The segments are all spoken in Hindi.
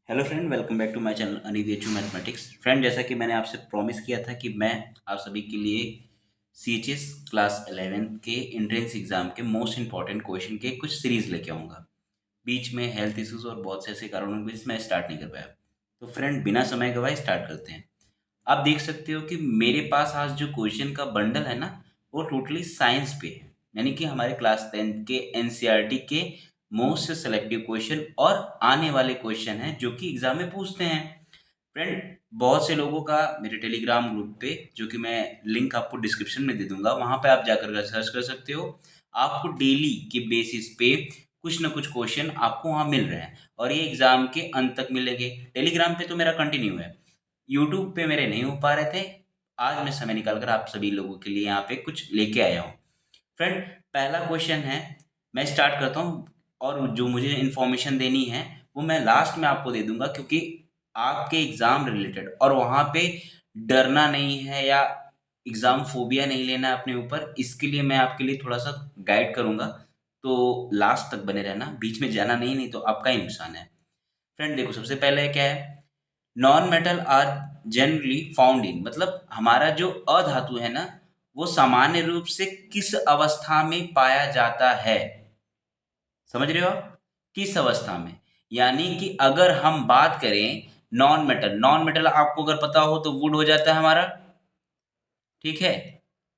Hello friend, welcome back to my channel अनिवेचू मैथमेटिक्स। फ्रेंड, जैसा कि मैंने आपसे प्रॉमिस किया था कि मैं आप सभी के लिए सीएचएस क्लास 11th के एंट्रेंस एग्जाम के मोस्ट इंपॉर्टेंट क्वेश्चन के कुछ सीरीज लेके आऊँगा। बीच में हेल्थ इश्यूज और बहुत से ऐसे कारणों की वजह से मैं स्टार्ट नहीं कर पाया। तो फ्रेंड, बिना समय गवाए स्टार्ट करते हैं। आप देख सकते हो कि मेरे पास आज जो क्वेश्चन का बंडल है ना, वो टोटली साइंस पे है। यानी कि हमारे क्लास 10th के एनसीईआरटी के मोस्ट सेलेक्टिव क्वेश्चन और आने वाले क्वेश्चन हैं जो कि एग्जाम में पूछते हैं। फ्रेंड, बहुत से लोगों का मेरे टेलीग्राम ग्रुप पे, जो कि मैं लिंक आपको डिस्क्रिप्शन में दे दूंगा, वहां पे आप जाकर सर्च कर सकते हो। आपको डेली के बेसिस पे कुछ ना कुछ क्वेश्चन आपको वहां मिल रहे हैं और ये एग्जाम के अंत तक मिलेंगे। टेलीग्राम पे तो मेरा कंटिन्यू है, यूट्यूब पे मेरे नहीं हो पा रहे थे। आज मैं समय निकाल कर आप सभी लोगों के लिए यहाँ पे कुछ लेके आया हूँ। फ्रेंड, पहला क्वेश्चन है, मैं स्टार्ट करता हूँ। और जो मुझे इन्फॉर्मेशन देनी है वो मैं लास्ट में आपको दे दूंगा, क्योंकि आपके एग्ज़ाम रिलेटेड और वहाँ पे डरना नहीं है या एग्ज़ाम फोबिया नहीं लेना है अपने ऊपर। इसके लिए मैं आपके लिए थोड़ा सा गाइड करूँगा, तो लास्ट तक बने रहना, बीच में जाना नहीं, नहीं तो आपका ही नुकसान है। फ्रेंड देखो, सबसे पहले क्या है, non metal are generally found in, मतलब हमारा जो अधातु है ना, वो सामान्य रूप से किस अवस्था में पाया जाता है। समझ रहे हो आप? किस अवस्था में, यानी कि अगर हम बात करें नॉन मेटल आपको अगर पता हो तो वुड हो जाता है हमारा, ठीक है।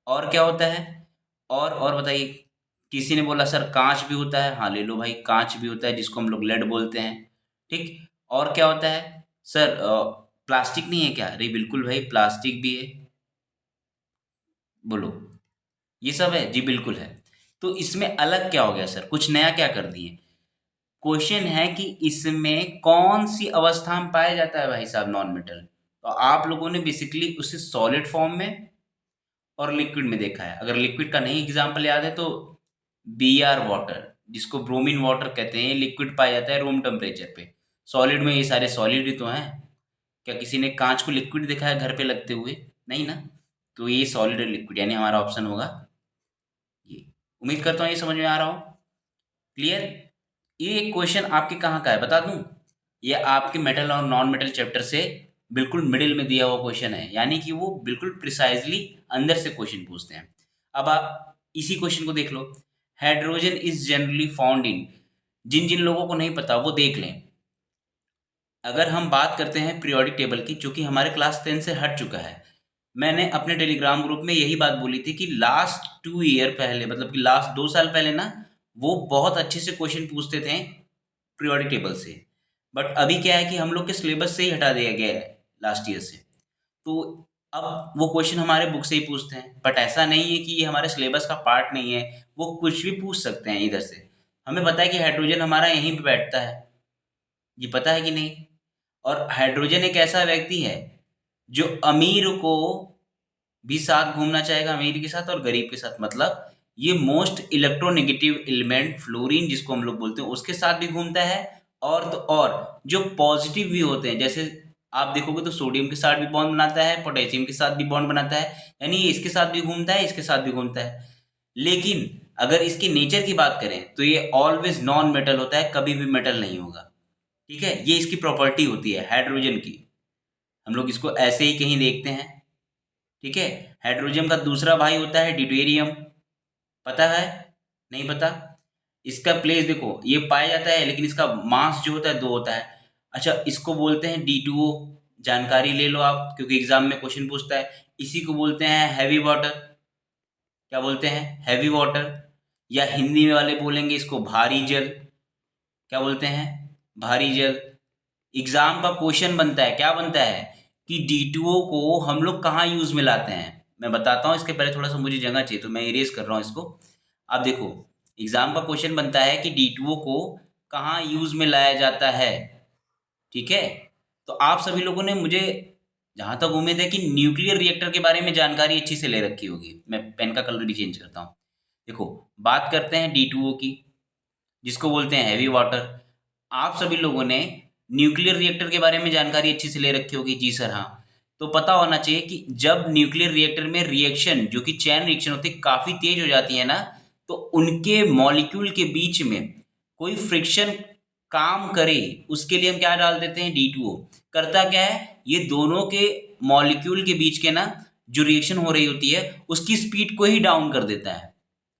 और क्या होता है? और बताइए। किसी ने बोला सर कांच भी होता है, हाँ ले लो भाई, कांच भी होता है जिसको हम लोग लेड बोलते हैं, ठीक। और क्या होता है सर? प्लास्टिक नहीं है क्या? अरे बिल्कुल भाई, प्लास्टिक भी है। बोलो, ये सब है जी, बिल्कुल है। तो इसमें अलग क्या हो गया सर, कुछ नया क्या कर दिए? क्वेश्चन है कि इसमें कौन सी अवस्था में पाया जाता है भाई साहब नॉन मेटल। तो आप लोगों ने बेसिकली उसे सॉलिड फॉर्म में और लिक्विड में देखा है। अगर लिक्विड का नहीं एग्जाम्पल याद है तो बी आर वाटर, जिसको ब्रोमीन वाटर कहते हैं, लिक्विड पाया जाता है रूम टेम्परेचर पे। सॉलिड में ये सारे सॉलिड ही तो हैं। क्या किसी ने कांच को लिक्विड देखा है घर पे लगते हुए? नहीं ना। तो ये सॉलिड और लिक्विड, यानी हमारा ऑप्शन होगा ये। उम्मीद करता हूँ ये समझ में आ रहा हो। क्लियर? ये क्वेश्चन आपके कहाँ का है बता दूं? ये आपके मेटल और नॉन मेटल चैप्टर से बिल्कुल मिडिल में दिया हुआ क्वेश्चन है, यानी कि वो बिल्कुल प्रिसाइजली अंदर से क्वेश्चन पूछते हैं। अब आप इसी क्वेश्चन को देख लो। Hydrogen is generally found in, जिन जिन लोगों को नहीं पता वो देख लें। अगर हम बात करते हैं पीरियोडिक टेबल की, जो कि हमारे क्लास 10 से हट चुका है, मैंने अपने टेलीग्राम ग्रुप में यही बात बोली थी कि लास्ट 2 ईयर पहले, मतलब कि लास्ट 2 साल पहले ना, वो बहुत अच्छे से क्वेश्चन पूछते थे पीरियोडिक टेबल से। बट अभी क्या है कि हम लोग के सिलेबस से ही हटा दिया गया है लास्ट ईयर से। तो अब वो क्वेश्चन हमारे बुक से ही पूछते हैं, बट ऐसा नहीं है कि ये हमारे सिलेबस का पार्ट नहीं है। वो कुछ भी पूछ सकते हैं इधर से। हमें पता है कि हाइड्रोजन हमारा यहीं पे बैठता है, ये पता है कि नहीं? और हाइड्रोजन एक ऐसा व्यक्ति है जो अमीर को भी साथ घूमना चाहेगा, अमीर के साथ और गरीब के साथ। मतलब ये मोस्ट इलेक्ट्रोनेगेटिव एलिमेंट फ्लोरीन, जिसको हम लोग बोलते हैं, उसके साथ भी घूमता है। और तो और जो पॉजिटिव भी होते हैं, जैसे आप देखोगे तो सोडियम के साथ भी बॉन्ड बनाता है, पोटेशियम के साथ भी बॉन्ड बनाता है, यानी ये इसके साथ भी घूमता है, इसके साथ भी घूमता है। लेकिन अगर इसके नेचर की बात करें तो ये ऑलवेज नॉन मेटल होता है, कभी भी मेटल नहीं होगा। ठीक है, ये इसकी प्रॉपर्टी होती है हाइड्रोजन की। हम लोग इसको ऐसे ही कहीं देखते हैं। ठीक है। हाइड्रोजन का दूसरा भाई होता है ड्यूटेरियम, पता है? नहीं पता? इसका प्लेस देखो, ये पाया जाता है लेकिन इसका मास जो होता है 2 होता है। अच्छा, इसको बोलते हैं D2O। जानकारी ले लो आप, क्योंकि एग्जाम में क्वेश्चन पूछता है। इसी को बोलते हैं हैवी वाटर। क्या बोलते हैं? Heavy water. या हिंदी में वाले बोलेंगे इसको भारी जल। क्या बोलते हैं? भारी जल। एग्जाम का क्वेश्चन बनता है, क्या बनता है कि D2O को हम लोग कहाँ यूज में लाते हैं। मैं बताता हूँ, इसके पहले थोड़ा सा मुझे जगह चाहिए तो मैं इरेज कर रहा हूँ इसको। आप देखो, एग्जाम का क्वेश्चन बनता है कि D2O को कहाँ यूज में लाया जाता है। ठीक है। तो आप सभी लोगों ने, मुझे जहां तक उम्मीद है, कि न्यूक्लियर रिएक्टर के बारे में जानकारी अच्छी से ले रखी होगी। मैं पेन का कलर भी चेंज करता हूँ। देखो, बात करते हैं D2O की, जिसको बोलते हैं हैवी वाटर। आप सभी लोगों ने न्यूक्लियर रिएक्टर के बारे में जानकारी अच्छी से ले रखी होगी। जी सर, हाँ। तो पता होना चाहिए कि जब न्यूक्लियर रिएक्टर में रिएक्शन, जो कि चैन रिएक्शन होती है, काफ़ी तेज हो जाती है ना, तो उनके मॉलिक्यूल के बीच में कोई फ्रिक्शन काम करे उसके लिए हम क्या डाल देते हैं, D2O। करता क्या है, ये दोनों के मॉलिक्यूल के बीच के ना जो रिएक्शन हो रही होती है उसकी स्पीड को ही डाउन कर देता है।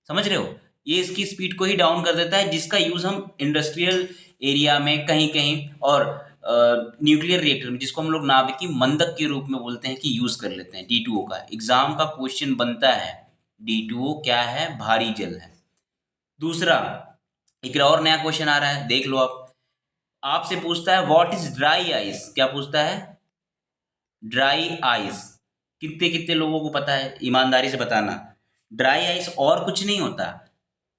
समझ रहे हो, ये इसकी स्पीड को ही डाउन कर देता है, जिसका यूज हम इंडस्ट्रियल एरिया में कहीं कहीं और न्यूक्लियर रिएक्टर में, जिसको हम लोग नाभिकीय मंदक के रूप में बोलते हैं, कि यूज कर लेते हैं। D2O का एग्जाम का क्वेश्चन बनता है। D2O क्या है, भारी जल है। दूसरा, एक और नया क्वेश्चन आ रहा है, देख लो आप। आपसे पूछता है व्हाट इज ड्राई आइस। क्या पूछता है, ड्राई आइस। कितने कितने लोगों को पता है, ईमानदारी से बताना। ड्राई आइस और कुछ नहीं होता,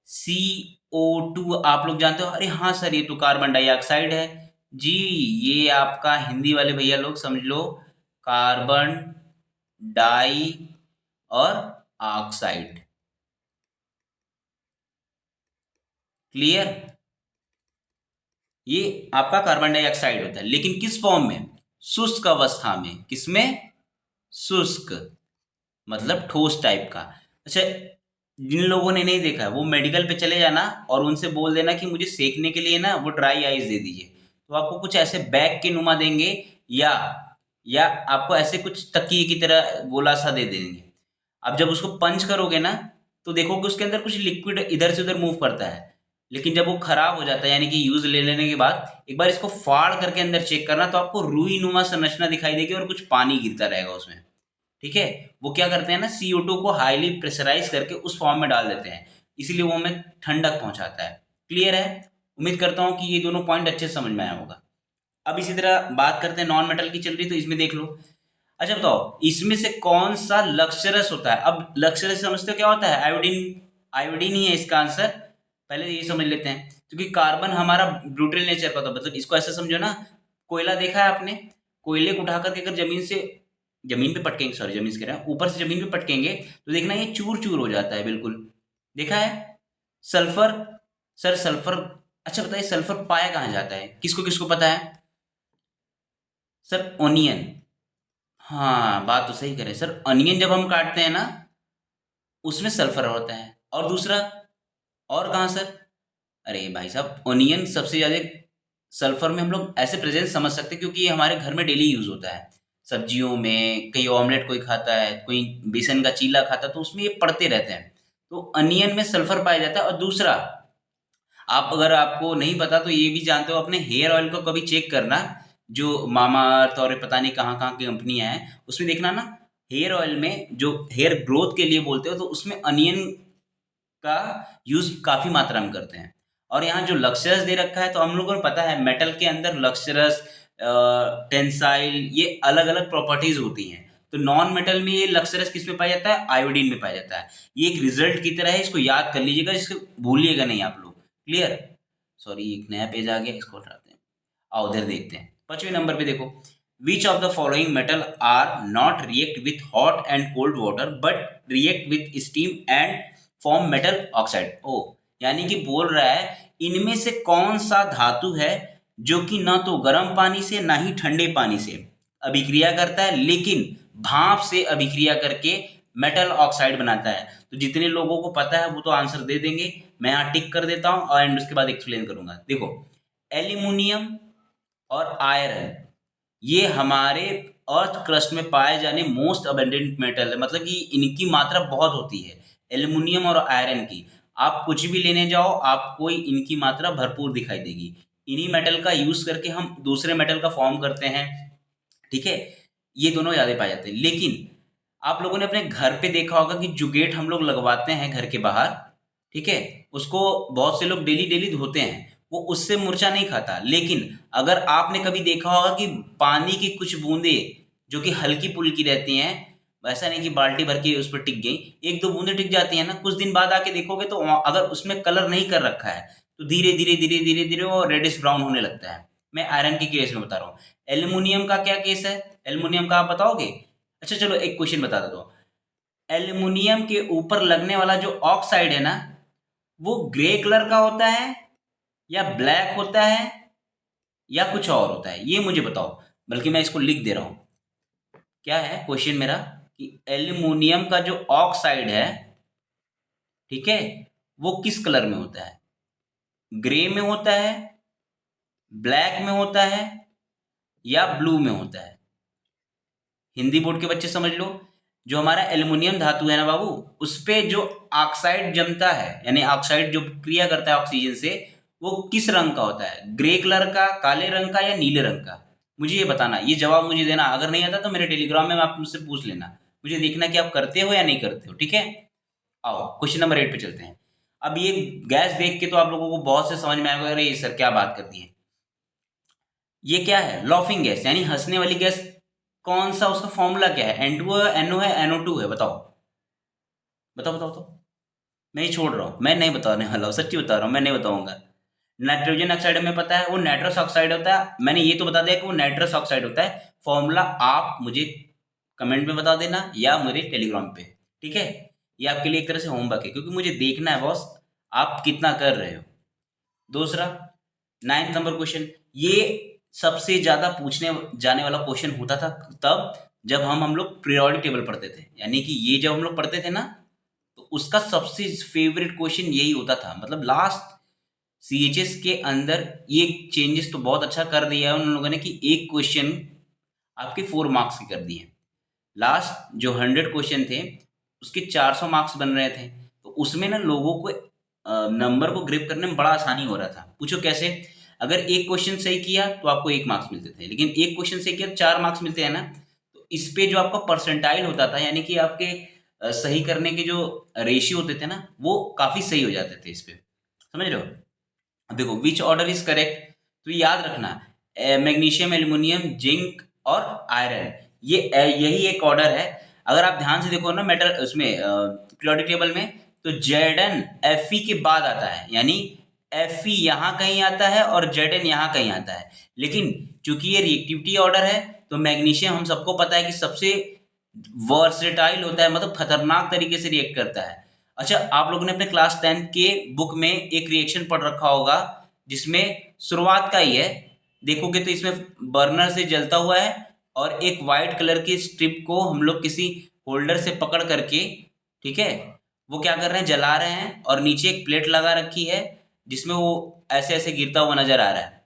CO2। आप लोग जानते हो, अरे हाँ सर ये तो कार्बन डाइऑक्साइड है। जी, ये आपका हिंदी वाले भैया लोग समझ लो, कार्बन डाई और ऑक्साइड। क्लियर, ये आपका कार्बन डाइऑक्साइड होता है, लेकिन किस फॉर्म में, शुष्क अवस्था में। किसमें, शुष्क, मतलब ठोस टाइप का। अच्छा, जिन लोगों ने नहीं देखा है वो मेडिकल पे चले जाना और उनसे बोल देना कि मुझे सेकने के लिए ना वो ड्राई आइस दे दीजिए, तो आपको कुछ ऐसे बैग के नुमा देंगे, या या आपको ऐसे कुछ तकिए की तरह गोला सा दे देंगे। अब जब उसको पंच करोगे ना, तो देखोगे उसके अंदर कुछ लिक्विड इधर से उधर मूव करता है, लेकिन जब वो खराब हो जाता है, यानी कि यूज ले लेने के बाद एक बार इसको फाड़ करके अंदर चेक करना, तो आपको रुई नुमा संरचना दिखाई देगी और कुछ पानी गिरता रहेगा उसमें। ठीक है, वो क्या करते हैं ना, CO2 को हाईली प्रेशराइज करके उस फॉर्म में डाल देते हैं, इसीलिए वो हमें ठंडक पहुंचाता है। क्लियर है, उम्मीद करता हूं कि ये दोनों पॉइंट अच्छे से समझ में आया होगा। अब इसी तरह बात करते हैं, नॉन मेटल की चल रही तो इसमें देख लो। अच्छा बताओ, इसमें से कौन सा लक्ष्यरस होता है। अब लक्ष्यरस समझते हो क्या होता है, आयोडीन। आयोडीन ही है इसका आंसर। पहले ये समझ लेते हैं, क्योंकि कार्बन हमारा ब्रूटल नेचर का होता है, मतलब इसको ऐसे समझो ना, कोयला देखा है आपने, कोयले को उठा करके अगर जमीन पे पटकेंगे, सॉरी जमीन से कह रहे हैं, ऊपर से जमीन पे पटकेंगे तो देखना ये चूर चूर हो जाता है, बिल्कुल देखा है। सल्फर, सर सल्फर, अच्छा बताइए सल्फर पाया कहाँ जाता है, किसको किसको पता है। सर ओनियन, हाँ बात तो सही करें सर, अनियन जब हम काटते हैं ना उसमें सल्फर होता है। और दूसरा, और कहाँ सर, अरे भाई साहब ओनियन सबसे ज़्यादा सल्फर में हम लोग ऐसे प्रेजेंस समझ सकते हैं, क्योंकि ये हमारे घर में डेली यूज़ होता है, सब्जियों में, कहीं ऑमलेट कोई खाता है, कोई बेसन का चीला खाता है, तो उसमें ये पड़ते रहते हैं। तो अनियन में सल्फर पाया जाता है। और दूसरा, आप अगर आपको नहीं पता तो ये भी जानते हो, अपने हेयर ऑयल को कभी चेक करना, जो मामा अर्थ और पता नहीं कहाँ कहाँ की कंपनियां हैं, उसमें देखना ना, हेयर ऑयल में जो हेयर ग्रोथ के लिए बोलते हो तो उसमें अनियन का यूज काफी मात्रा में करते हैं। और यहाँ जो लक्सरस दे रखा है, तो हम लोगों को पता है मेटल के अंदर लक्सरस, टेंसाइल, ये अलग अलग प्रॉपर्टीज होती हैं। तो नॉन मेटल में ये लक्सरस किस में पाया जाता है, आयोडीन में पाया जाता है। ये एक रिजल्ट की तरह है, इसको याद कर लीजिएगा, इसको भूलिएगा नहीं आप लोग। क्लियर, सॉरी एक नया पेज आ गया, इसको हटाते हैं। आओ उधर देखते हैं, 5वें नंबर पे देखो, which of the following metal are not react with hot and cold water but react with steam and form metal oxide. ओ, यानी कि बोल रहा है इनमें से कौन सा धातु है जो कि ना तो गर्म पानी से ना ही ठंडे पानी से अभिक्रिया करता है, लेकिन भाप से अभिक्रिया करके मेटल ऑक्साइड बनाता है। तो जितने लोगों को पता है वो तो आंसर दे देंगे, मैं यहाँ टिक कर देता हूँ और एंड उसके बाद एक्सप्लेन करूंगा। देखो, एल्यूमिनियम और आयरन, ये हमारे अर्थ क्रस्ट में पाए जाने मोस्ट अबेंडेंट मेटल है, मतलब कि इनकी मात्रा बहुत होती है, एल्युमिनियम और आयरन की। आप कुछ भी लेने जाओ आपको इनकी मात्रा भरपूर दिखाई देगी। इन्हीं मेटल का यूज करके हम दूसरे मेटल का फॉर्म करते हैं। ठीक है, ये दोनों ज़्यादा पाए जाते हैं। लेकिन आप लोगों ने अपने घर पे देखा होगा कि जो गेट हम लोग लगवाते हैं घर के बाहर, ठीक है, उसको बहुत से लोग डेली डेली धोते हैं, वो उससे मूर्छा नहीं खाता। लेकिन अगर आपने कभी देखा होगा कि पानी की कुछ बूंदे जो कि हल्की पुल्की रहती हैं, वैसा नहीं कि बाल्टी भर के उस पर टिक गई, एक दो बूंदे टिक जाती हैं ना, कुछ दिन बाद आके देखोगे तो अगर उसमें कलर नहीं कर रखा है तो धीरे धीरे धीरे धीरे धीरे वो रेडिश ब्राउन होने लगता है। मैं आयरन के केस में बता रहा हूँ। एल्युमिनियम का क्या केस है, एल्युमिनियम का आप बताओगे। अच्छा चलो एक क्वेश्चन बता देता हूँ। एल्युमिनियम के ऊपर लगने वाला जो ऑक्साइड है ना, वो ग्रे कलर का होता है या ब्लैक होता है या कुछ और होता है, ये मुझे बताओ। बल्कि मैं इसको लिख दे रहा हूँ। क्या है क्वेश्चन मेरा, कि एल्युमिनियम का जो ऑक्साइड है, ठीक है, वो किस कलर में होता है, ग्रे में होता है ब्लैक में होता है या ब्लू में होता है? हिंदी बोर्ड के बच्चे समझ लो, जो हमारा एल्युमिनियम धातु है ना बाबू, उस पे जो ऑक्साइड जमता है, यानी ऑक्साइड जो क्रिया करता है ऑक्सीजन से, वो किस रंग का होता है? ग्रे कलर का, काले रंग का, या नीले रंग का? मुझे ये बताना, ये जवाब मुझे देना। अगर नहीं आता तो मेरे टेलीग्राम में आप मुझसे पूछ लेना, मुझे देखना कि आप करते हो या नहीं करते हो, ठीक है? आओ क्वेश्चन नंबर 8 पे चलते हैं। अब ये गैस देख के तो आप लोगों को बहुत से समझ में आएगा, अरे ये सर क्या बात कर दी है। ये क्या है? लॉफिंग गैस, यानी हंसने वाली गैस। कौन सा उसका फॉर्मूला क्या है? N2 है, NO है, NO2 है? बताओ बताओ बताओ बताओ। मैं ही छोड़ रहा हूँ, मैं नहीं बताने वाला हूँ, सच्ची बता रहा हूँ, मैं नहीं बताऊंगा। नाइट्रोजन ऑक्साइड हमें पता है, वो नाइट्रस ऑक्साइड होता है। मैंने ये तो बता दिया कि वो नाइट्रस ऑक्साइड होता है। फॉर्मूला आप मुझे कमेंट में बता देना या मेरे टेलीग्राम पे, ठीक है? ये आपके लिए एक तरह से होमवर्क है, क्योंकि मुझे देखना है बॉस आप कितना कर रहे हो। दूसरा, 9th नंबर क्वेश्चन, ये सबसे ज़्यादा पूछने जाने वाला क्वेश्चन होता था तब जब हम लोग पीरियोडिक टेबल पढ़ते थे, यानी कि ये जब हम लोग पढ़ते थे ना, तो उसका सबसे फेवरेट क्वेश्चन यही होता था। मतलब लास्ट सीएचएस के अंदर ये चेंजेस तो बहुत अच्छा कर दिया है उन लोगों ने कि एक क्वेश्चन आपके 4 मार्क्स के कर दिए। लास्ट जो 100 क्वेश्चन थे उसके 400 मार्क्स बन रहे थे, तो उसमें ना लोगों को नंबर को ग्रिप करने में बड़ा आसानी हो रहा था। पूछो कैसे? अगर एक क्वेश्चन सही किया तो आपको 1 मार्क्स मिलते थे, लेकिन एक क्वेश्चन सही किया तो 4 मार्क्स मिलते हैं ना। तो इस पे जो आपका परसेंटाइल होता था, यानी कि आपके सही करने के जो रेशियो होते थे ना, वो काफ़ी सही हो जाते थे इस पे। समझ रहे हो? अब देखो विच ऑर्डर इज करेक्ट, तो याद रखना, मैग्नीशियम, एल्युमिनियम, जिंक और आयरन, यही एक ऑर्डर है। अगर आप ध्यान से देखो ना मेटल उसमें पीरियोडिक टेबल में, तो जेडन एफ के बाद आता है, यानी एफ यहाँ कहीं आता है और जेडन यहाँ कहीं आता है। लेकिन चूंकि ये रिएक्टिविटी ऑर्डर है, तो मैग्नीशियम हम सबको पता है कि सबसे वर्सेटाइल होता है, मतलब खतरनाक तरीके से रिएक्ट करता है। अच्छा, आप लोगों ने अपने क्लास 10th के बुक में एक रिएक्शन पढ़ रखा होगा, जिसमें शुरुआत का ही है, देखोगे तो इसमें बर्नर से जलता हुआ है और एक वाइट कलर की स्ट्रिप को हम लोग किसी होल्डर से पकड़ करके, ठीक है, वो क्या कर रहे हैं, जला रहे हैं, और नीचे एक प्लेट लगा रखी है जिसमें वो ऐसे ऐसे गिरता हुआ नजर आ रहा है।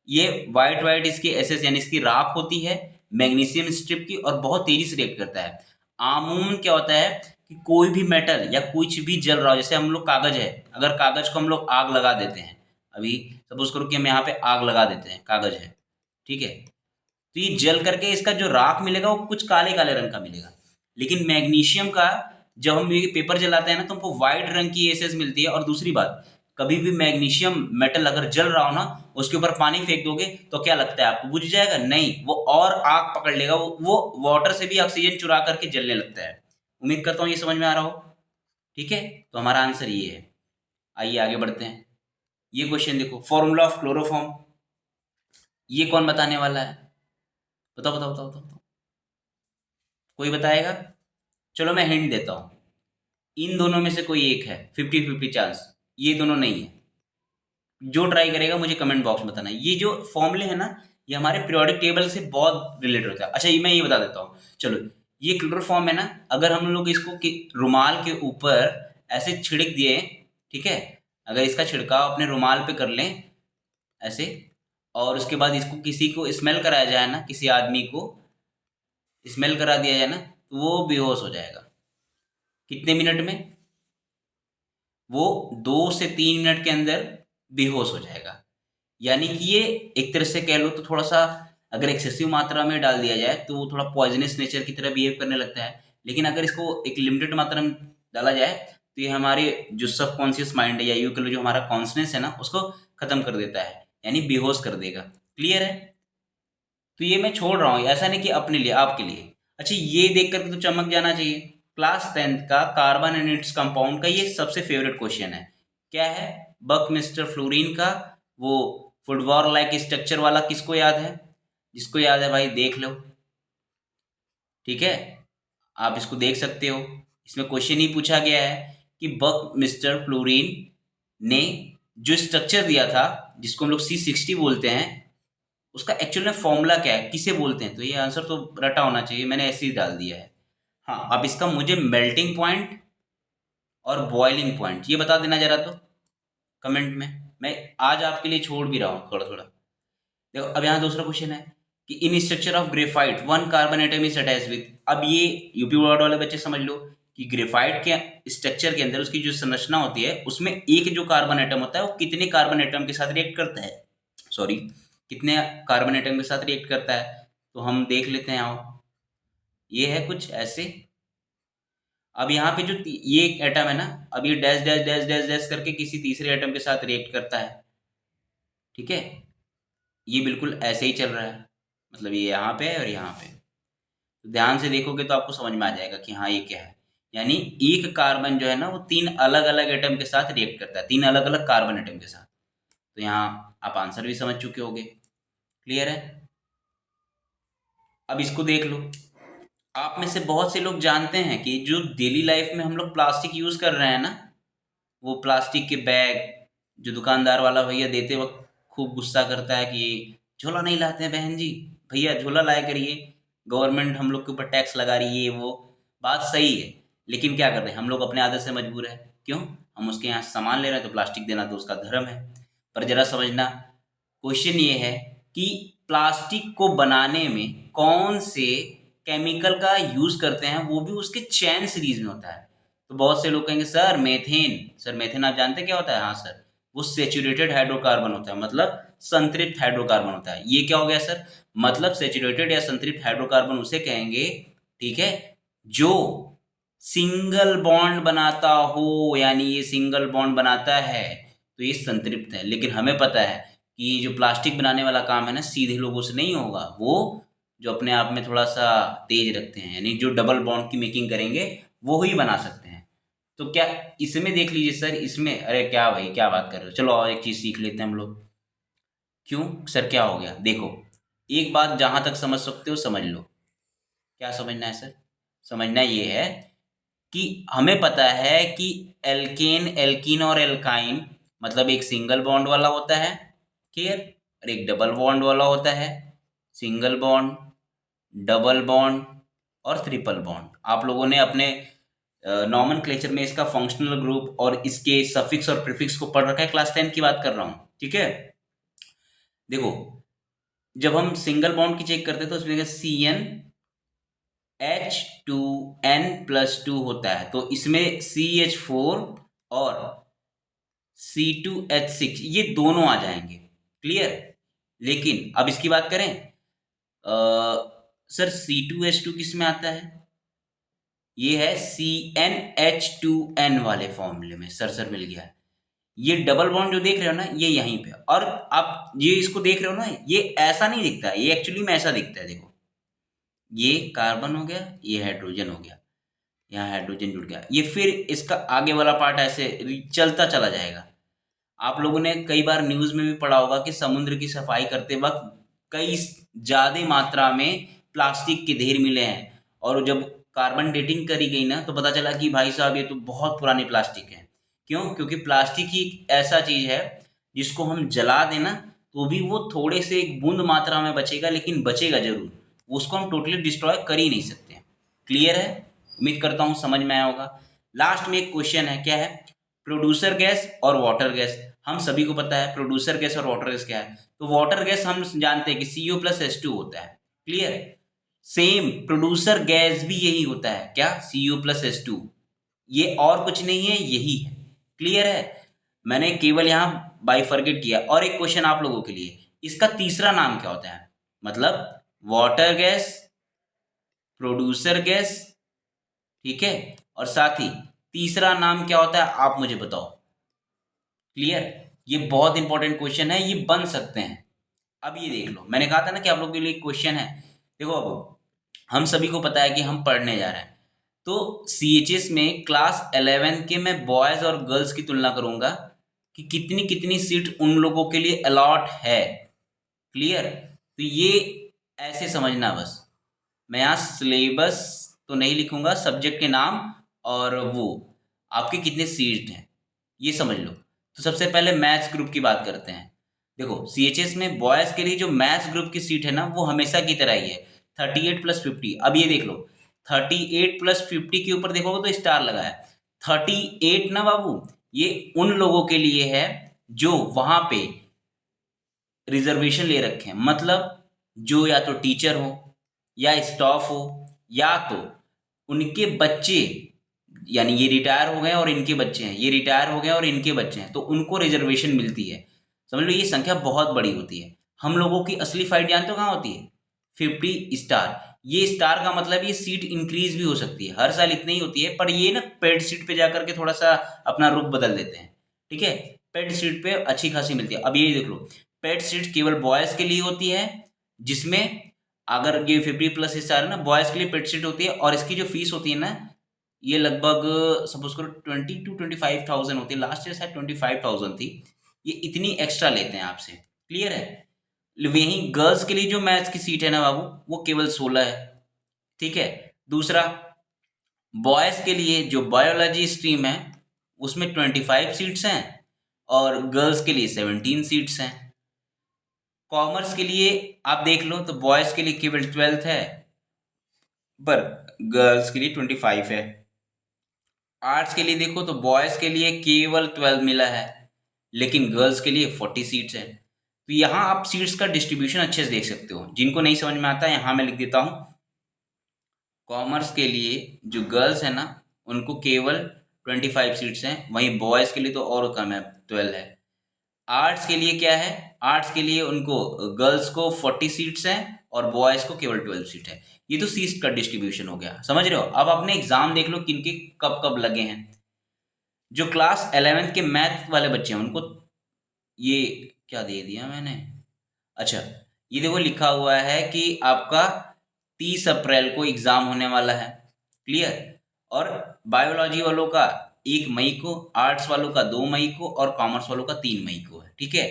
ये वाइट वाइट इसकी एसेस यानी इसकी राख होती है मैग्नीशियम स्ट्रिप की, और बहुत तेजी से रिएक्ट करता है। आमूमन क्या होता है कि कोई भी मेटल या कुछ भी जल रहा हो, जैसे हम लोग कागज है, अगर कागज को हम लोग आग लगा देते हैं, अभी सपोज करो कि हम यहाँ पे आग लगा देते हैं, कागज है, ठीक है, तो ये जल करके इसका जो राख मिलेगा वो कुछ काले काले रंग का मिलेगा। लेकिन मैग्नीशियम का जब हम ये पेपर जलाते हैं ना, तो हमको व्हाइट रंग की एसेस मिलती है। और दूसरी बात, कभी भी मैग्नीशियम मेटल अगर जल रहा हो ना, उसके ऊपर पानी फेंक दोगे तो क्या लगता है आपको, बुझ जाएगा? नहीं, वो और आग पकड़ लेगा, वो वाटर से भी ऑक्सीजन चुरा करके जलने लगता है। उम्मीद करता हूँ ये समझ में आ रहा हो, ठीक है? तो हमारा आंसर ये है। आइए आगे बढ़ते हैं। ये क्वेश्चन देखो, फॉर्मूला ऑफ क्लोरोफॉर्म, ये कौन बताने वाला है? बताओ बताओ बताओ बताओ, कोई बताएगा? चलो मैं हिंट देता हूँ, इन दोनों में से कोई एक है, 50-50 चांस, ये दोनों नहीं है। जो ट्राई करेगा मुझे कमेंट बॉक्स में बताना। ये जो फॉर्मूले है ना, ये हमारे पीरियोडिक टेबल से बहुत रिलेटेड होता है। अच्छा, ये मैं ये बता देता हूँ, चलो। ये क्लोरोफॉर्म है ना, अगर हम लोग इसको रुमाल के ऊपर ऐसे छिड़क दिए, ठीक है, अगर इसका छिड़काव अपने रुमाल पे कर लें ऐसे, और उसके बाद इसको किसी को स्मेल कराया जाए ना, किसी आदमी को स्मेल करा दिया जाए ना, तो वो बेहोश हो जाएगा। कितने मिनट में? वो 2 से 3 मिनट के अंदर बेहोश हो जाएगा। यानी कि ये एक तरह से कह लो तो थोड़ा सा, अगर एक्सेसिव मात्रा में डाल दिया जाए तो वो थोड़ा पॉइजनस नेचर की तरह बिहेव करने लगता है। लेकिन अगर इसको एक लिमिटेड मात्रा में डाला जाए तो ये हमारे जो सबकॉन्शियस माइंड है, या यूँ कह लो जो हमारा कॉन्शनेस है ना, उसको खत्म कर देता है, यानी बेहोश कर देगा। क्लियर है? तो ये मैं छोड़ रहा हूँ, ऐसा नहीं कि अपने लिए, आपके लिए। अच्छा, ये देख करके तो चमक जाना चाहिए। क्लास 10th का कार्बन एंड इट्स कंपाउंड का ये सबसे फेवरेट क्वेश्चन है। क्या है? बक मिस्टर फ्लोरीन का वो फुटबॉल लाइक स्ट्रक्चर वाला किसको याद है? जिसको याद है भाई देख लो, ठीक है, आप इसको देख सकते हो। इसमें क्वेश्चन ही पूछा गया है कि बक मिस्टर फ्लोरीन ने जो स्ट्रक्चर दिया था, जिसको हम लोग C60 बोलते हैं, उसका एक्चुअल में फॉर्मूला क्या है, किसे बोलते हैं? तो ये आंसर तो रटा होना चाहिए, मैंने ऐसे ही डाल दिया है। हाँ, अब इसका मुझे मेल्टिंग पॉइंट और बॉइलिंग पॉइंट ये बता देना जरा तो कमेंट में। मैं आज आपके लिए छोड़ भी रहा हूँ थोड़ा थोड़ा। देखो अब यहाँ दूसरा क्वेश्चन है कि इन structure of graphite one carbon atom is attach with. अब ये यूपी बोर्ड वाले बच्चे समझ लो कि ग्रेफाइट के स्ट्रक्चर के अंदर उसकी जो संरचना होती है उसमें एक जो कार्बन एटम होता है वो कितने कार्बन एटम के साथ रिएक्ट करता है, सॉरी कितने कार्बन एटम के साथ रिएक्ट करता है। तो हम देख लेते हैं, आओ ये है कुछ ऐसे। अब यहाँ पे जो ये एक एटम है ना, अब ये dash dash dash dash dash करके किसी तीसरे एटम के साथ रिएक्ट करता है, ठीक है। ये बिल्कुल ऐसे ही चल रहा है, मतलब ये यहाँ पे है और यहाँ पे। तो ध्यान से देखोगे तो आपको समझ में आ जाएगा कि हाँ ये क्या है। यानी एक कार्बन जो है ना वो तीन अलग अलग एटम के साथ रिएक्ट करता है, तीन अलग अलग कार्बन एटम के साथ। तो यहाँ आप आंसर भी समझ चुके होगे, क्लियर है। अब इसको देख लो, आप में से बहुत से लोग जानते हैं कि जो डेली लाइफ में हम लोग प्लास्टिक यूज़ कर रहे हैं ना, वो प्लास्टिक के बैग जो दुकानदार वाला भैया देते वक्त खूब गुस्सा करता है कि झोला नहीं लाते हैं बहन जी, भैया झोला लाया करिए, गवर्नमेंट हम लोग के ऊपर टैक्स लगा रही है। वो बात सही है, लेकिन क्या कर रहे हैं हम लोग अपने आदत से मजबूर है। क्यों? हम उसके यहाँ सामान ले रहे हैं तो प्लास्टिक देना तो उसका धर्म है। पर जरा समझना, क्वेश्चन ये है कि प्लास्टिक को बनाने में कौन से केमिकल का यूज़ करते हैं, वो भी उसके चैन सीरीज में होता है। तो बहुत से लोग कहेंगे सर मेथेन, सर मेथेन आप जानते हैं क्या होता है? हाँ सर, वो सेचुरेटेड हाइड्रोकार्बन होता है, मतलब संतृप्त हाइड्रोकार्बन होता है। ये क्या हो गया सर? मतलब सेचुरेटेड या संतृप्त हाइड्रोकार्बन उसे कहेंगे, ठीक है, जो सिंगल बॉन्ड बनाता हो, यानी ये सिंगल बॉन्ड बनाता है तो ये संतृप्त है। लेकिन हमें पता है कि जो प्लास्टिक बनाने वाला काम है ना सीधे लोगों से नहीं होगा, वो जो अपने आप में थोड़ा सा तेज रखते हैं, यानी जो डबल बॉन्ड की मेकिंग करेंगे वो ही बना सकते हैं। तो क्या इसमें देख लीजिए सर, इसमें अरे क्या भाई क्या बात कर रहे हो, चलो और एक चीज़ सीख लेते हैं हम लोग। क्यों सर क्या हो गया? देखो एक बात जहाँ तक समझ सकते हो समझ लो। क्या समझना है सर? समझना ये है कि हमें पता है कि एल्केन, एल्कीन और एल्काइन मतलब एक सिंगल बॉन्ड वाला होता है, क्लियर, और एक डबल बॉन्ड वाला होता है। सिंगल बॉन्ड, डबल बॉन्ड और ट्रिपल बॉन्ड आप लोगों ने अपने नॉमेनक्लेचर में इसका फंक्शनल ग्रुप और इसके सफिक्स और प्रीफिक्स को पढ़ रखा है, क्लास 10 की बात कर रहा हूँ, ठीक है। देखो जब हम सिंगल बॉन्ड की चेक करते हैं तो उसमें CnH2n+2 होता है, तो इसमें CH4 और C2H6 ये दोनों आ जाएंगे, क्लियर। लेकिन अब इसकी बात करें, सर C2H2 किस में आता है? ये है CnH2n वाले फॉर्मूले में। सर मिल गया। ये डबल बॉन्ड जो देख रहे हो ना ये यहीं पे, और आप ये इसको देख रहे हो ना, ये ऐसा नहीं दिखता है, ये एक्चुअली में ऐसा दिखता है। देखो ये कार्बन हो गया, ये हाइड्रोजन हो गया, यहाँ हाइड्रोजन जुड़ गया, ये फिर इसका आगे वाला पार्ट ऐसे चलता चला जाएगा। आप लोगों ने कई बार न्यूज़ में भी पढ़ा होगा कि समुद्र की सफाई करते वक्त कई ज़्यादा मात्रा में प्लास्टिक के ढेर मिले हैं, और जब कार्बन डेटिंग करी गई ना तो पता चला कि भाई साहब ये तो बहुत पुरानी प्लास्टिक है। क्यों? क्योंकि प्लास्टिक ही एक ऐसा चीज़ है जिसको हम जला देना तो भी वो थोड़े से एक बूंद मात्रा में बचेगा, लेकिन बचेगा जरूर, उसको हम टोटली डिस्ट्रॉय कर ही नहीं सकते। क्लियर है? उम्मीद करता हूँ समझ में आया होगा। लास्ट में एक क्वेश्चन है, क्या है? प्रोड्यूसर गैस और वाटर गैस। हम सभी को पता है प्रोड्यूसर गैस और वाटर गैस क्या है। तो वाटर गैस हम जानते हैं कि CO+H2 होता है, क्लियर। सेम प्रोड्यूसर गैस भी यही होता है, क्या? CO+H2। ये और कुछ नहीं है, यही है, क्लियर है। मैंने केवल यहाँ बाइफरगेट किया। और एक क्वेश्चन आप लोगों के लिए, इसका तीसरा नाम क्या होता है? मतलब वाटर गैस, प्रोड्यूसर गैस, ठीक है, और साथ ही तीसरा नाम क्या होता है आप मुझे बताओ, क्लियर। ये बहुत इंपॉर्टेंट क्वेश्चन है, ये बन सकते हैं। अब ये देख लो, मैंने कहा था ना कि आप लोगों के लिए क्वेश्चन है। देखो अब हम सभी को पता है कि हम पढ़ने जा रहे हैं, तो CHS में क्लास 11 के मैं बॉयज़ और गर्ल्स की तुलना करूंगा कि कितनी कितनी सीट उन लोगों के लिए अलॉट है, क्लियर। तो ये ऐसे समझना बस, मैं यहाँ सिलेबस तो नहीं लिखूंगा, सब्जेक्ट के नाम और वो आपके कितने सीट हैं ये समझ लो। तो सबसे पहले मैथ्स ग्रुप की बात करते हैं। देखो CHS में बॉयज़ के लिए जो मैथ्स ग्रुप की सीट है ना वो हमेशा की तरह ही है 38+50। अब ये देख लो 38+50 के ऊपर देखोगे तो स्टार लगा है। 38 ना बाबू, ये उन लोगों के लिए है जो वहाँ पे रिजर्वेशन ले रखे हैं, मतलब जो या तो टीचर हो या स्टाफ हो या तो उनके बच्चे, यानी ये रिटायर हो गए और इनके बच्चे हैं, ये रिटायर हो गए और इनके बच्चे हैं, तो उनको रिजर्वेशन मिलती है। समझ लो ये संख्या बहुत बड़ी होती है। हम लोगों की असली फाइट जानते हो कहाँ होती है? 50 स्टार। ये स्टार का मतलब ये सीट इंक्रीज भी हो सकती है, हर साल इतनी ही होती है, पर ये ना पेड सीट पे जाकर के थोड़ा सा अपना रुख बदल देते हैं। ठीक है, पेड सीट पे अच्छी खासी मिलती है। अब ये देख लो, पेड सीट केवल बॉयज़ के लिए होती है, जिसमें अगर ये 50+ स्टार है ना, बॉयज़ के लिए पेड सीट होती है, और इसकी जो फीस होती है ना, ये लगभग सपोज करो 20 to 25,000 होती है। लास्ट ईयर शायद 25,000 थी। ये इतनी एक्स्ट्रा लेते हैं आपसे। क्लियर है? वहीं गर्ल्स के लिए जो मैथ्स की सीट है ना बाबू, वो केवल 16 है। ठीक है। दूसरा, बॉयज़ के लिए जो बायोलॉजी स्ट्रीम है उसमें 25 सीट्स हैं और गर्ल्स के लिए 17 सीट्स हैं। कॉमर्स के लिए आप देख लो तो बॉयज़ के लिए केवल 12th है, पर गर्ल्स के लिए 25 है। आर्ट्स के लिए देखो तो बॉयज़ के लिए केवल 12 मिला है, लेकिन गर्ल्स के लिए 40 सीट्स है। तो यहाँ आप सीट्स का डिस्ट्रीब्यूशन अच्छे से देख सकते हो। जिनको नहीं समझ में आता है यहाँ मैं लिख देता हूँ। कॉमर्स के लिए जो गर्ल्स है ना, उनको केवल 25 सीट्स हैं, वहीं बॉयज़ के लिए तो और कम है, 12 है। आर्ट्स के लिए क्या है? आर्ट्स के लिए उनको गर्ल्स को 40 सीट्स हैं और बॉयज़ को केवल 12 सीट है। ये तो सीट्स का डिस्ट्रीब्यूशन हो गया, समझ रहे हो? अब अपने एग्जाम देख लो किनके कब कब लगे हैं। जो क्लास 11th के मैथ वाले बच्चे हैं उनको, ये क्या दे दिया मैंने, अच्छा, ये देखो लिखा हुआ है कि आपका 30 अप्रैल को एग्ज़ाम होने वाला है। क्लियर? और बायोलॉजी वालों का 1 मई को, आर्ट्स वालों का 2 मई को और कॉमर्स वालों का 3 मई को है। ठीक है।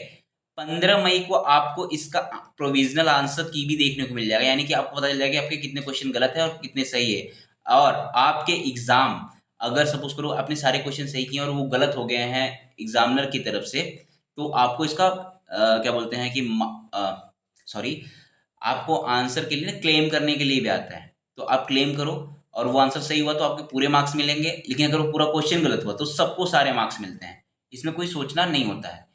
15 मई को आपको इसका प्रोविजनल आंसर की भी देखने को मिल जाएगा, यानी कि आपको पता चल जाएगा कि आपके कितने क्वेश्चन गलत है और कितने सही है। और आपके एग्ज़ाम, अगर सपोज करो आपने सारे क्वेश्चन सही किए और वो गलत हो गए हैं एग्जामिनर की तरफ से, तो आपको इसका क्या बोलते हैं कि सॉरी, आपको आंसर के लिए ना क्लेम करने के लिए भी आता है। तो आप क्लेम करो और वो आंसर सही हुआ तो आपके पूरे मार्क्स मिलेंगे, लेकिन अगर वो पूरा क्वेश्चन गलत हुआ तो सबको सारे मार्क्स मिलते हैं। इसमें कोई सोचना नहीं होता है।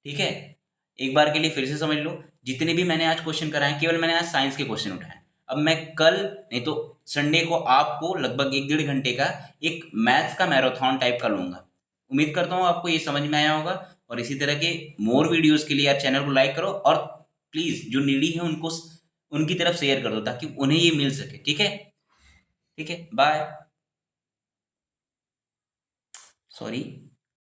ठीक है। एक बार के लिए फिर से समझ लो, जितने भी मैंने आज क्वेश्चन कराए, केवल मैंने आज साइंस के क्वेश्चन उठाए। अब मैं कल नहीं तो संडे को आपको लगभग 1 डेढ़ घंटे का एक मैथ्स का मैराथन टाइप का लूंगा। उम्मीद करता हूँ आपको ये समझ में आया होगा। और इसी तरह के मोर वीडियोस के लिए यार चैनल को लाइक करो, और प्लीज़ जो नीडी है उनको उनकी तरफ शेयर कर दो ताकि उन्हें ये मिल सके। ठीक है? ठीक है, बाय। सॉरी।